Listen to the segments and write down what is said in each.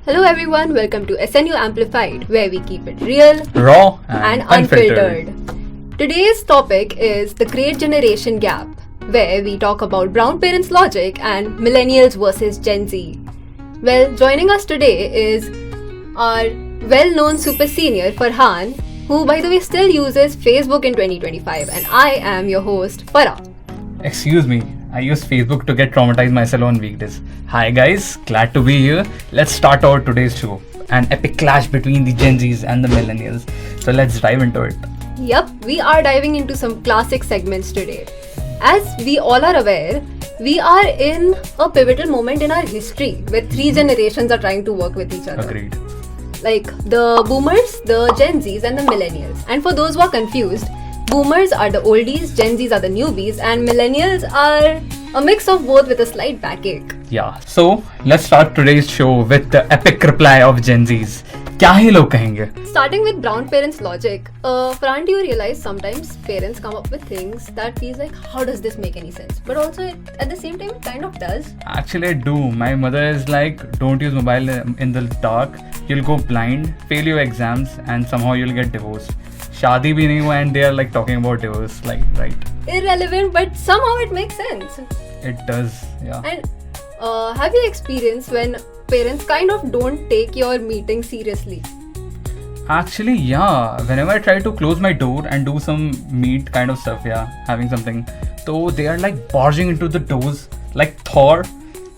Hello everyone, welcome to SNU Amplified, where we keep it real, raw, and unfiltered. Today's topic is the Great Generation Gap, where we talk about brown parents' logic and millennials versus Gen Z. Well, joining us today is our well-known super senior Farhan, who by the way still uses Facebook in 2025, and I am your host Farah. Excuse me, I use Facebook to get traumatized myself on weekdays. Hi guys, glad to be here. Let's start our today's show. An epic clash between the Gen Zs and the millennials. So let's dive into it. Yep, we are diving into some classic segments today. As we all are aware, we are in a pivotal moment in our history where three generations are trying to work with each other. Agreed. Like the boomers, the Gen Zs, and the millennials. And for those who are confused, boomers are the oldies, Gen Zs are the newbies, and millennials are a mix of both with a slight backache. Yeah, so let's start today's show with the epic reply of Gen Zs. क्या ही लोग कहेंगे? Starting with brown parents' logic, Fran, do you realize sometimes parents come up with things that feels like, how does this make any sense? But also, at the same time, it kind of does. Actually, I do. My mother is like, don't use mobile in the dark. You'll go blind, fail your exams, and somehow you'll get divorced. शादी भी नहीं हुआ and they are like talking about divorce, like, right? Irrelevant, but somehow it makes sense. It does, yeah. And have you experienced when parents kind of don't take your meeting seriously? Actually, yeah. Whenever I try to close my door and do some meet kind of stuff, yeah, having something, so they are like barging into the doors like Thor,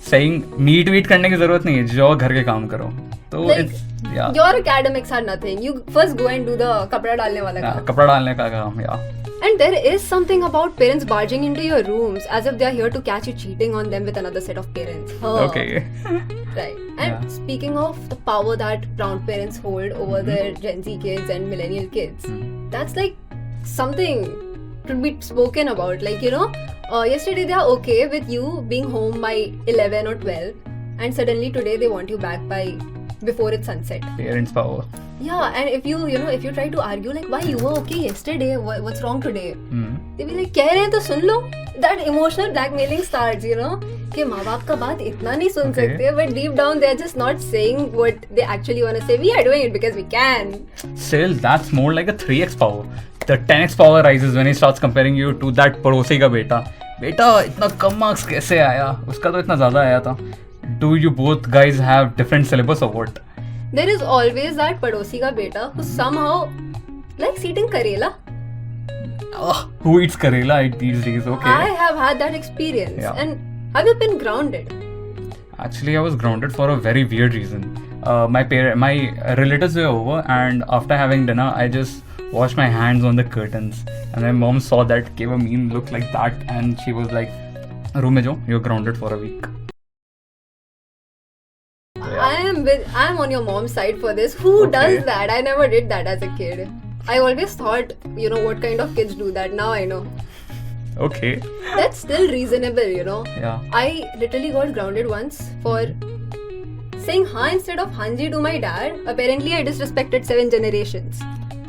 saying meet करने की जरूरत नहीं है, जाओ घर के काम करो. So Like, it's yeah. Your academics are nothing. You first go and do the कपड़ा डालने वाला काम. कपड़ा डालने का काम, yeah. And there is something about parents barging into your rooms as if they are here to catch you cheating on them with another set of parents. Okay. Right. And speaking of the power that brown parents hold over their Gen Z kids and millennial kids, that's like something to be spoken about. Like, you know, yesterday they are okay with you being home by 11 or 12, and suddenly today they want you back by before it's sunset. Parents' power. Yeah, and if you try to argue like, why you were okay yesterday, what's wrong today? They be like, कह रहे हैं तो सुन लो. That emotional blackmailing starts, you know, कि माँ बाप का बात इतना नहीं सुन सकते, but deep down they're just not saying what they actually want to say. We are doing it because we can. Still, that's more like a 3x power. The 10x power rises when he starts comparing you to that पड़ोसी का बेटा. बेटा इतना कम marks कैसे आया? उसका तो इतना ज़्यादा आया था. Do you both guys have different syllabus or what? There is always that padhosi ka beta who somehow likes eating karela. Who eats karela these days? Okay. I have had that experience. Yeah. And have you been grounded? Actually, I was grounded for a very weird reason. My relatives were over, and after having dinner, I just washed my hands on the curtains, and my mom saw that, gave a mean look like that, and she was like, "Room mein jo, you're grounded for a week." I'm on your mom's side for this. Who does that? I never did that as a kid. I always thought, you know, what kind of kids do that. Now I know. Okay. That's still reasonable, you know. Yeah. I literally got grounded once for saying haan instead of hanji to my dad. Apparently I disrespected 7 generations.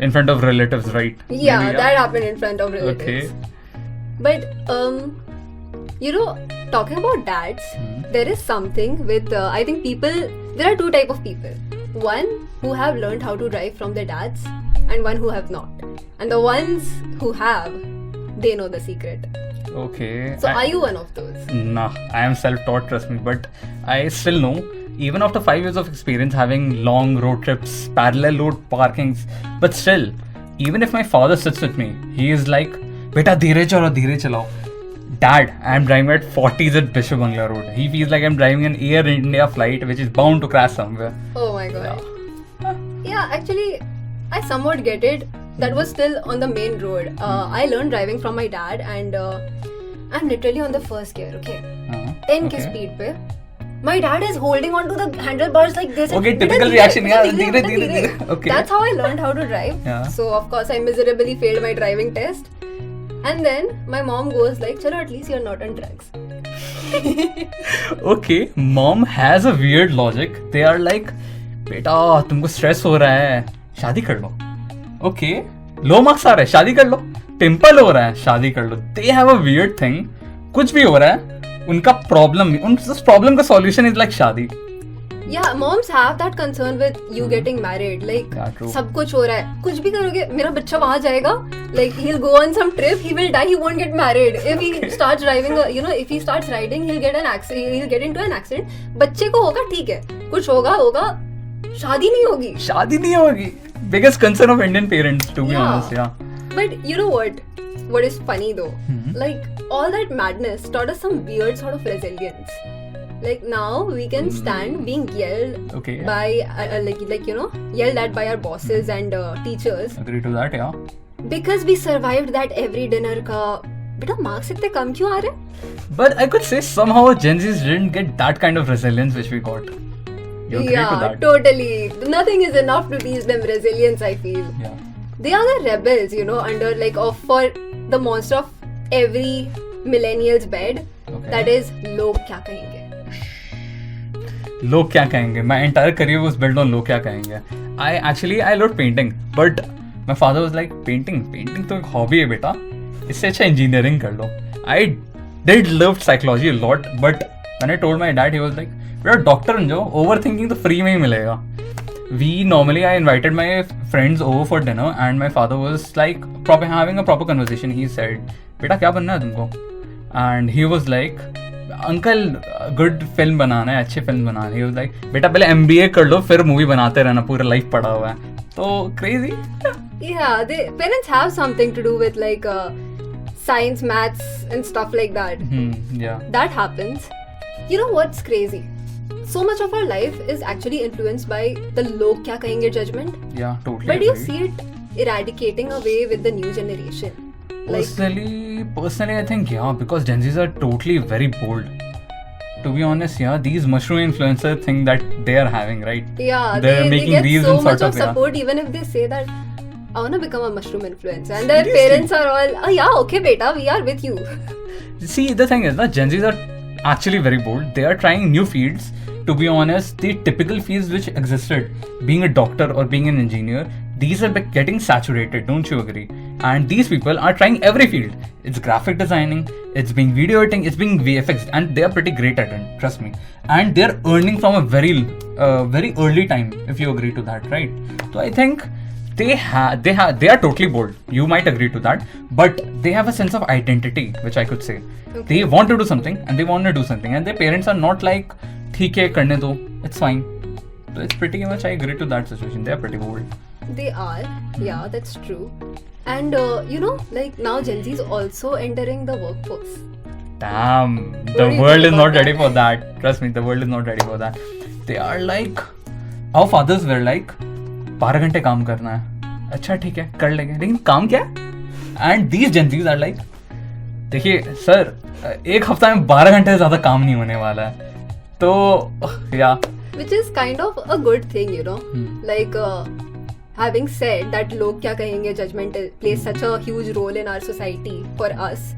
In front of relatives, right? Yeah, Maybe, that happened in front of relatives. Okay. But you know, talking about dads, there is something with I think there are two type of people. One who have learned how to drive from their dads, and one who have not. And the ones who have, they know the secret. Okay. So are you one of those? Nah, I am self-taught, trust me. But I still know, even after 5 years of experience having long road trips, parallel road parkings, but still, even if my father sits with me, he is like, "Beta, dheere chalao. Dad, I am driving at 40s at Bishop Bangla Road." He feels like I'm driving an Air India flight which is bound to crash somewhere. Oh my god. Yeah, actually, I somewhat get it. That was still on the main road. I learned driving from my dad, and I'm literally on the first gear, okay? 10 ke speed pe. My dad is holding on to the handlebars like this. Okay, typical reaction. Yeah, dheere. Okay. That's how I learned how to drive. Yeah. So of course I miserably failed my driving test. And then my mom goes like, "Chalo, at least you're not on drugs." Okay, mom has a weird logic. They are like, "बेटा, तुमको stress हो रहा है, शादी कर लो." Okay, low marks आ रहे हैं, शादी कर लो. Pimple हो रहा है, शादी कर लो. They have a weird thing. कुछ भी हो रहा है, उनका प्रॉब्लम का सॉल्यूशन इज लाइक शादी. Yeah, moms have that concern with you getting married. Like, Yeah, true. सब कुछ हो रहा है, कुछ भी करोगे, मेरा बच्चा वहाँ जाएगा. Like, he'll go on some trip, he will die, he won't get married. If he starts driving, if he starts riding, he'll get into an accident. बच्चे को होगा ठीक है, कुछ होगा, शादी नहीं होगी. शादी नहीं होगी. Biggest concern of Indian parents, to be honest, yeah. But you know what? What is funny though? Like, all that madness taught us some weird sort of resilience. Like, now we can stand being yelled by yelled at by our bosses and teachers. Agree to that, yeah. Because we survived that every dinner ka beta marks itne kam kyun aa rahe? But I could say somehow Gen Zs didn't get that kind of resilience which we got. You agree to that? Totally. Nothing is enough to teach them resilience, I feel. Yeah. They are the rebels, under for the monster of every millennial's bed. Okay. That is, log kya kahenge. लोग क्या कहेंगे. My entire career was built on लोग क्या कहेंगे. I loved painting, but my father was like, painting तो एक hobby है बेटा, इससे अच्छा engineering कर लो. I did love psychology a lot, but when I told my dad, he was like, बेटा डॉक्टर बन जाओ, overthinking तो free में ही मिलेगा. I invited my friends over for dinner and my father was like having a proper conversation. He said, बेटा क्या बनना है तुमको? And he was like, uncle good film बनाना है, अच्छी फिल्म बनाना है. He was like, बेटा पहले MBA कर लो, फिर मूवी बनाते रहना, पूरा लाइफ पड़ा हुआ है. तो crazy. Yeah, parents have something to do with like science, maths and stuff like that. Yeah. That happens. You know what's crazy? So much of our life is actually influenced by the log kya kahenge judgment. Yeah, totally. But do you see it eradicating away with the new generation? Personally, I think because Gen Zs are totally very bold. To be honest, these mushroom influencer thing that they are having, right? Yeah, they're making they get reels so and much sort of support, even if they say that I want to become a mushroom influencer, and their parents are all, oh yeah, okay, beta, we are with you. See, the thing is, Gen Zs are actually very bold. They are trying new fields. To be honest, the typical fields which existed, being a doctor or being an engineer, these are getting saturated, don't you agree? And these people are trying every field. It's graphic designing, it's being video editing, it's being VFX, and they are pretty great at it, trust me. And they're earning from a very early time, if you agree to that, right? So I think they are totally bold. You might agree to that, but they have a sense of identity, which I could say. Okay. They want to do something, and they want to do something, and their parents are not like, "ठीक है, करने दो, it's fine." So it's pretty much, I agree to that situation. They are pretty bold. They are, yeah, that's true. And like now Gen Z is also entering the workforce. Damn, the world is not ready for that. Trust me, the world is not ready for that. They are like, our fathers were like, 12 घंटे काम करना है. अच्छा ठीक है, कर लेंगे, लेकिन काम क्या है? And these Gen Zs are like, देखिए सर, एक हफ्ता में 12 घंटे से ज़्यादा काम नहीं होने वाला है. तो yeah. Which is kind of a good thing, like having said that log kya kahenge judgment plays such a huge role in our society for us,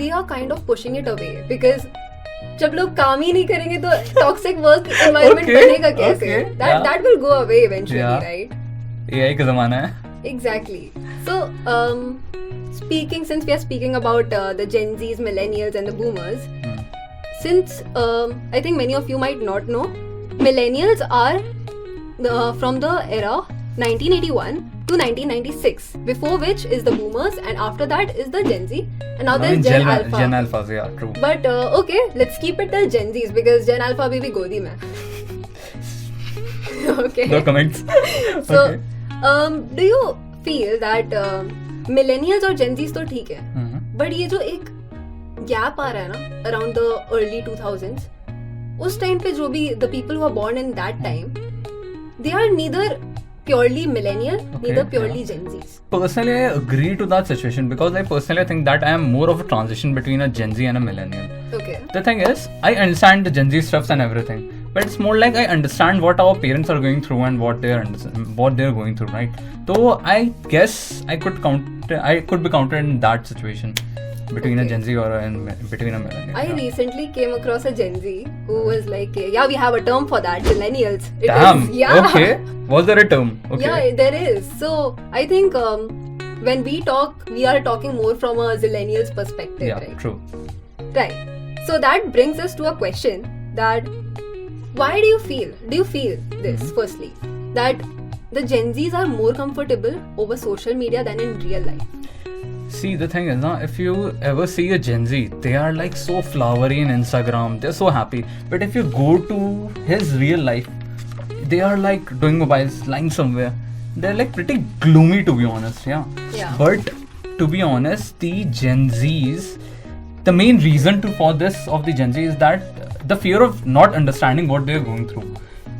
they are kind of pushing it away because जब लोग काम ही नहीं करेंगे तो toxic work environment बनेगा कैसे? That will go away eventually, right? AI का ज़माना है. Exactly. So since we are speaking about the Gen Zs, millennials and the boomers, since I think many of you might not know, millennials are from the era 1981 to 1996, before which is the boomers and after that is the Gen Z, and now there's Gen Alpha. Gen Alpha, yeah, true. But okay, let's keep it till Gen Zs because Gen Alpha abhi bhi godi mein. Okay. No comments. So, do you feel that millennials और Gen Zs तो ठीक है, but ये जो एक gap आ रहा है ना around the early 2000s, उस time पे जो भी the people who are born in that time, they are neither purely millennial, neither purely Gen Zs. Personally, I agree to that situation because I personally think that I am more of a transition between a Gen Z and a millennial. Okay. The thing is, I understand the Gen Z stuffs and everything, but it's more like I understand what our parents are going through and what they're going through, right? So I guess I could be counted in that situation. Between a Gen Z or between a millennial. I recently came across a Gen Z who was like, yeah, we have a term for that, millennials. Damn, okay. Was there a term? Okay. Yeah, there is. So, I think when we talk, we are talking more from a zillennial's perspective, right? True. Right. So, that brings us to a question that Why do you feel this, firstly, that the Gen Zs are more comfortable over social media than in real life? See, the thing is, if you ever see a Gen Z, they are like so flowery in Instagram, they're so happy. But if you go to his real life, they are like doing mobiles, lying somewhere. They're like pretty gloomy, to be honest, yeah. But to be honest, the Gen Zs, the main reason for this of the Gen Z is that the fear of not understanding what they're going through.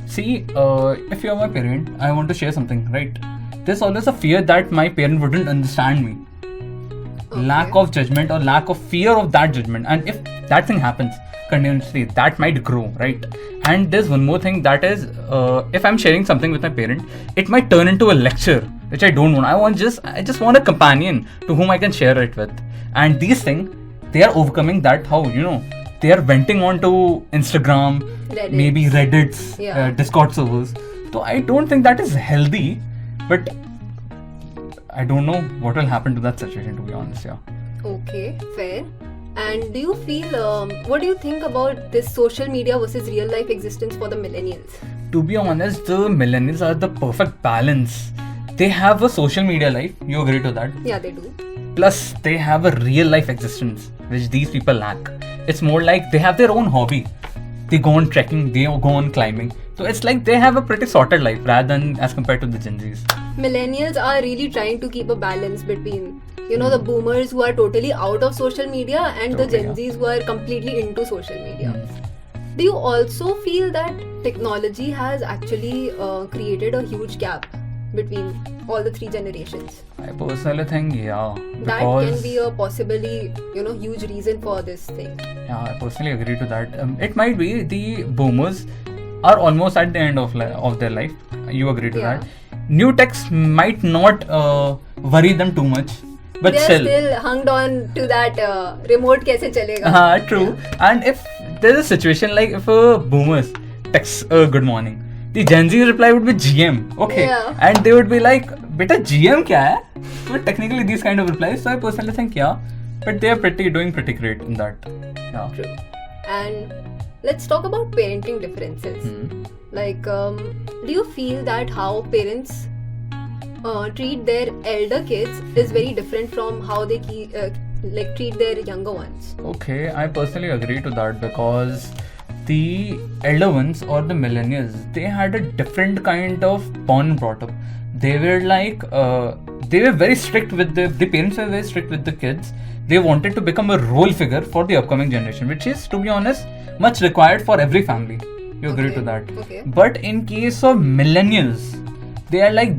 See, if you're my parent, I want to share something, right? There's always a fear that my parent wouldn't understand me. Okay. Lack of judgment or lack of fear of that judgment, and if that thing happens continuously, that might grow, right? And there's one more thing, that is, if I'm sharing something with my parent, it might turn into a lecture, which I don't want. I just want a companion to whom I can share it with. And these things, they are overcoming that. How, they are venting onto Instagram, Reddit. maybe Reddits, Yeah. Discord servers. So I don't think that is healthy, but I don't know what will happen to that situation, to be honest, yeah. Okay, fair. And do you feel, what do you think about this social media versus real life existence for the millennials? To be honest, the millennials are the perfect balance. They have a social media life, you agree to that? Yeah, they do. Plus, they have a real life existence, which these people lack. It's more like they have their own hobby. They go on trekking, they go on climbing. So it's like they have a pretty sorted life rather than as compared to the Gen Zs. Millennials are really trying to keep a balance between, the boomers who are totally out of social media and the Gen Zs who are completely into social media. Do you also feel that technology has actually created a huge gap between all the three generations? I personally think, yeah. That can be a possibly, huge reason for this thing. Yeah, I personally agree to that. It might be the boomers are almost at the end of their life. You agree to that? New techs might not worry them too much, but they're still hung on to that remote kaise chalega. True. Yeah. And if there's a situation like if a boomer texts good morning, the Gen Z reply would be GM. Okay. Yeah. And they would be like, beta GM kya hai? But technically these kind of replies, so I personally think yeah. But they are doing pretty great in that. Yeah. True. And let's talk about parenting differences. Like, do you feel that how parents treat their elder kids is very different from how they treat their younger ones? Okay, I personally agree to that because the elder ones or the millennials, they had a different kind of bond brought up. They were like, they were very strict with the parents were very strict with the kids. They wanted to become a role figure for the upcoming generation, which is, to be honest, much required for every family. You agree to that? Okay. But in case of millennials, they are like,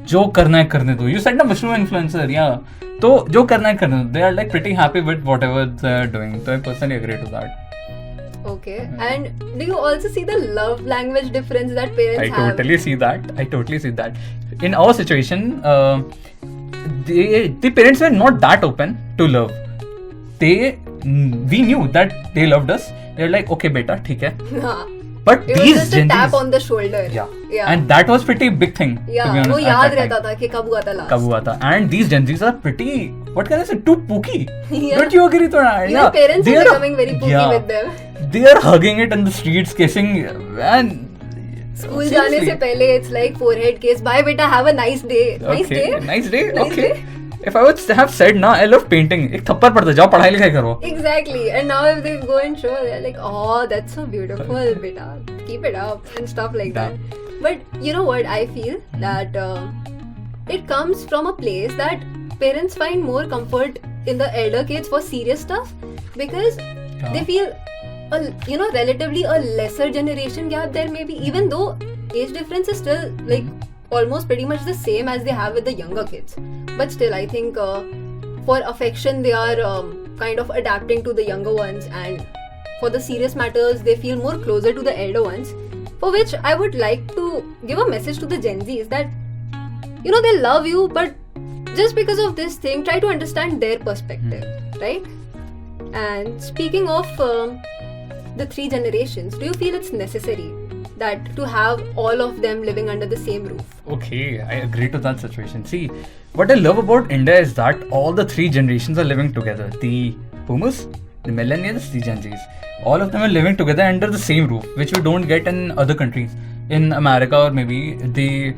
जो करना है करने दो. You said na mushroom influencer, yeah. तो जो करना है करने दो. They are like pretty happy with whatever they are doing. So I personally agree to that. Okay. And do you also see the love language difference that parents have? I totally see that. In our situation, the parents were not that open to love. We knew that they loved us. They were like, okay, beta, theek hai. But it these was just Gen a tap Zs, on the shoulder. Yeah. And that was pretty big thing. Yeah, to be honest, वो at याद that रहता time. था कि कब हुआ था last. कब हुआ था. And these Gen Zs are pretty, what can I say, too pooky. Yeah. Don't you agree to that? Even parents They are becoming very pooky with them. They are hugging it in the streets, kissing, and School जाने से पहले it's like forehead kiss. Bye beta, have a nice day. Nice day. Nice day. Nice Okay. day. If I would have said ना, I love painting. एक थप्पड़ पड़ता जाओ पढ़ाई लिखाई करो. Exactly. And now if they go and show, they're like, oh, that's so beautiful, beta. Keep it up and stuff like that. But you know what? I feel that it comes from a place that parents find more comfort in the elder kids for serious stuff because they feel, relatively a lesser generation gap there maybe, even though age difference is still like almost pretty much the same as they have with the younger kids. But still, I think for affection, they are kind of adapting to the younger ones, and for the serious matters, they feel more closer to the elder ones. For which I would like to give a message to the Gen Zs that, they love you, but just because of this thing, try to understand their perspective, right? And speaking of the three generations, do you feel it's necessary that to have all of them living under the same roof? Okay, I agree to that situation. See, what I love about India is that all the three generations are living together. The boomers, the millennials, the Gen Zs. All of them are living together under the same roof, which you don't get in other countries. In America, or maybe the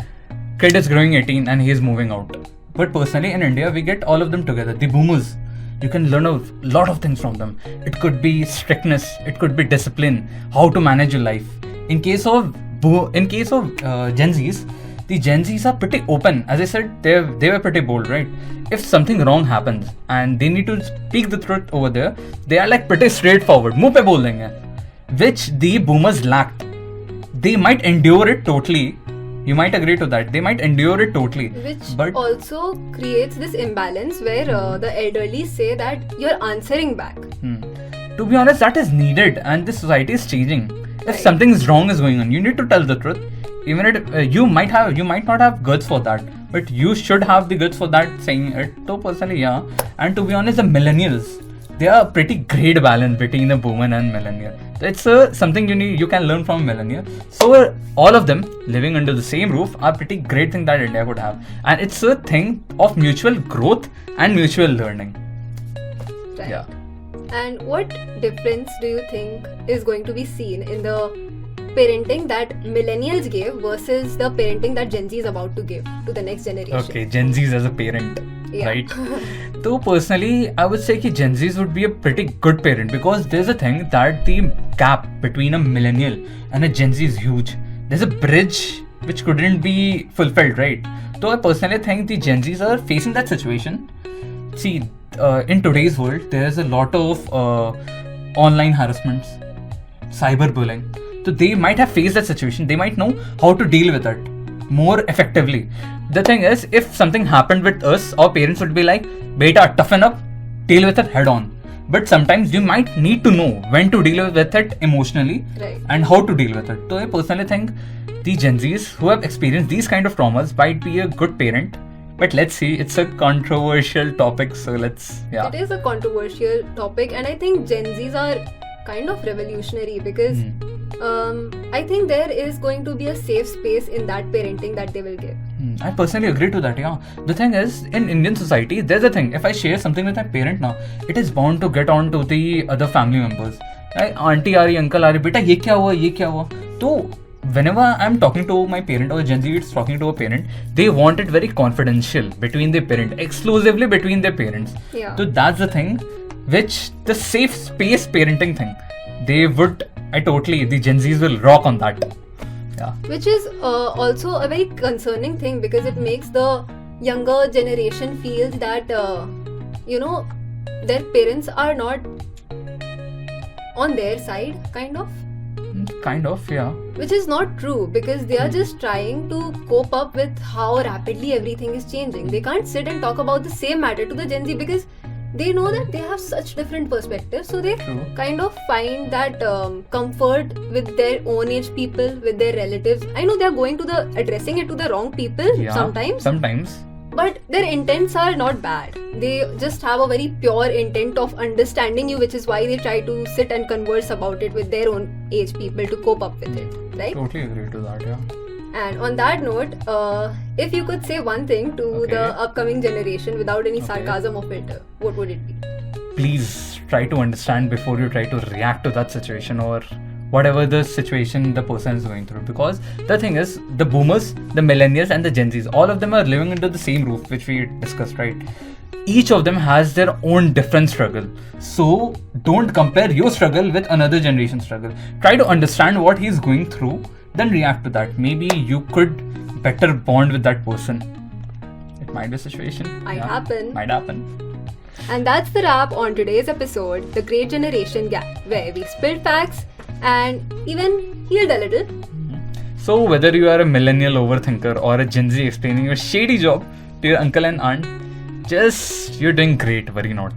kid is growing 18 and he is moving out. But personally, in India, we get all of them together. The boomers, you can learn a lot of things from them. It could be strictness, it could be discipline, how to manage your life. In case of Gen Zs, the Gen Zs are pretty open. As I said, they were pretty bold, right? If something wrong happens and they need to speak the truth over there, they are like pretty straightforward. मुंह पे बोल देंगे, which the boomers lacked. They might endure it totally. You might agree to that. They might endure it totally. But also creates this imbalance where the elderly say that you're answering back. To be honest, that is needed, and this society is changing. If something is wrong is going on, you need to tell the truth. Even if you might not have guts for that, but you should have the guts for that, saying it. So personally, yeah. And to be honest, the millennials, they are a pretty great balance between the boomer and millennial. It's something you can learn from millennial. So all of them living under the same roof are pretty great thing that India could have, and it's a thing of mutual growth and mutual learning. Right. Yeah. And what difference do you think is going to be seen in the parenting that millennials gave versus the parenting that Gen Z is about to give to the next generation? Okay, Gen Zs as a parent, Yeah. right? So personally, I would say that Gen Zs would be a pretty good parent, because there's a thing that the gap between a millennial and a Gen Z is huge. There's a bridge which couldn't be fulfilled, right? So I personally think the Gen Zs are facing that situation. See, in today's world, there's a lot of online harassments, cyberbullying. So they might have faced that situation. They might know how to deal with it more effectively. The thing is, if something happened with us, our parents would be like, "Beta, toughen up, deal with it head on." But sometimes you might need to know when to deal with it emotionally, Right. and how to deal with it. So I personally think the Gen Zs who have experienced these kind of traumas might be a good parent. But let's see, it's a controversial topic, so It is a controversial topic, and I think Gen Zs are kind of revolutionary because I think there is going to be a safe space in that parenting that they will give. I personally agree to that, yeah. The thing is, in Indian society, there's a thing. If I share something with my parent now, it is bound to get on to the other family members. Like, auntie aa rahi, uncle aa rahi, beta ye kya hua? So, whenever I'm talking to my parent, or Gen Z is talking to a parent, they want it very confidential between their parent, exclusively between their parents. Yeah. So that's the thing, which the safe space parenting thing, the Gen Zs will rock on that. Yeah. Which is also a very concerning thing because it makes the younger generation feel that, their parents are not on their side, kind of. Kind of, yeah. Which is not true because they are just trying to cope up with how rapidly everything is changing. They can't sit and talk about the same matter to the Gen Z because they know that they have such different perspectives. So they kind of find that comfort with their own age people, with their relatives. I know they are addressing it to the wrong people sometimes. But their intents are not bad. They just have a very pure intent of understanding you, which is why they try to sit and converse about it with their own age people to cope up with it, right? Totally agree to that, yeah. And on that note, if you could say one thing to the upcoming generation without any sarcasm or filter, what would it be? Please try to understand before you try to react to that situation or whatever the situation the person is going through, because the thing is, the boomers, the millennials and the Gen Zs, all of them are living under the same roof, which we discussed, right? Each of them has their own different struggle, so don't compare your struggle with another generation's struggle. Try to understand what he's going through, then react to that. Maybe you could better bond with that person. It might be a situation. Might happen. And that's the wrap on today's episode, The Great Generation Gap, where we spilled facts and even healed a little. So whether you are a millennial overthinker or a Gen Z explaining your shady job to your uncle and aunt, you're doing great, worry not.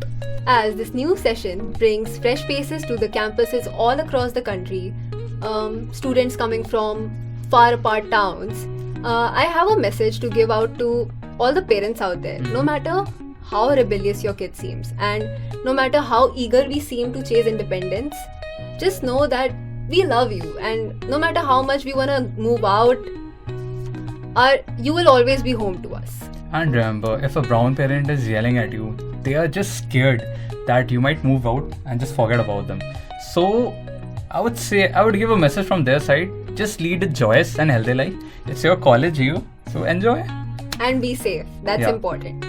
As this new session brings fresh faces to the campuses all across the country, students coming from far apart towns, I have a message to give out to all the parents out there. No matter how rebellious your kid seems and no matter how eager we seem to chase independence, just know that we love you, and no matter how much we want to move out, you will always be home to us. And remember, if a brown parent is yelling at you, they are just scared that you might move out and just forget about them. So I would give a message from their side. Just lead a joyous and healthy life. It's your college, so enjoy. And be safe. That's Yeah. important.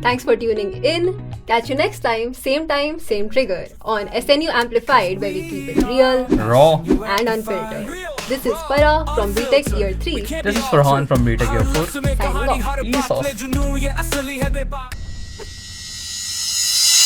Thanks for tuning in. Catch you next time, same trigger on SNU Amplified, where we keep it real Raw. and unfiltered. This is Farah from BTech Year 3. This is Farhan from BTech Year 4. Signing off. Peace off.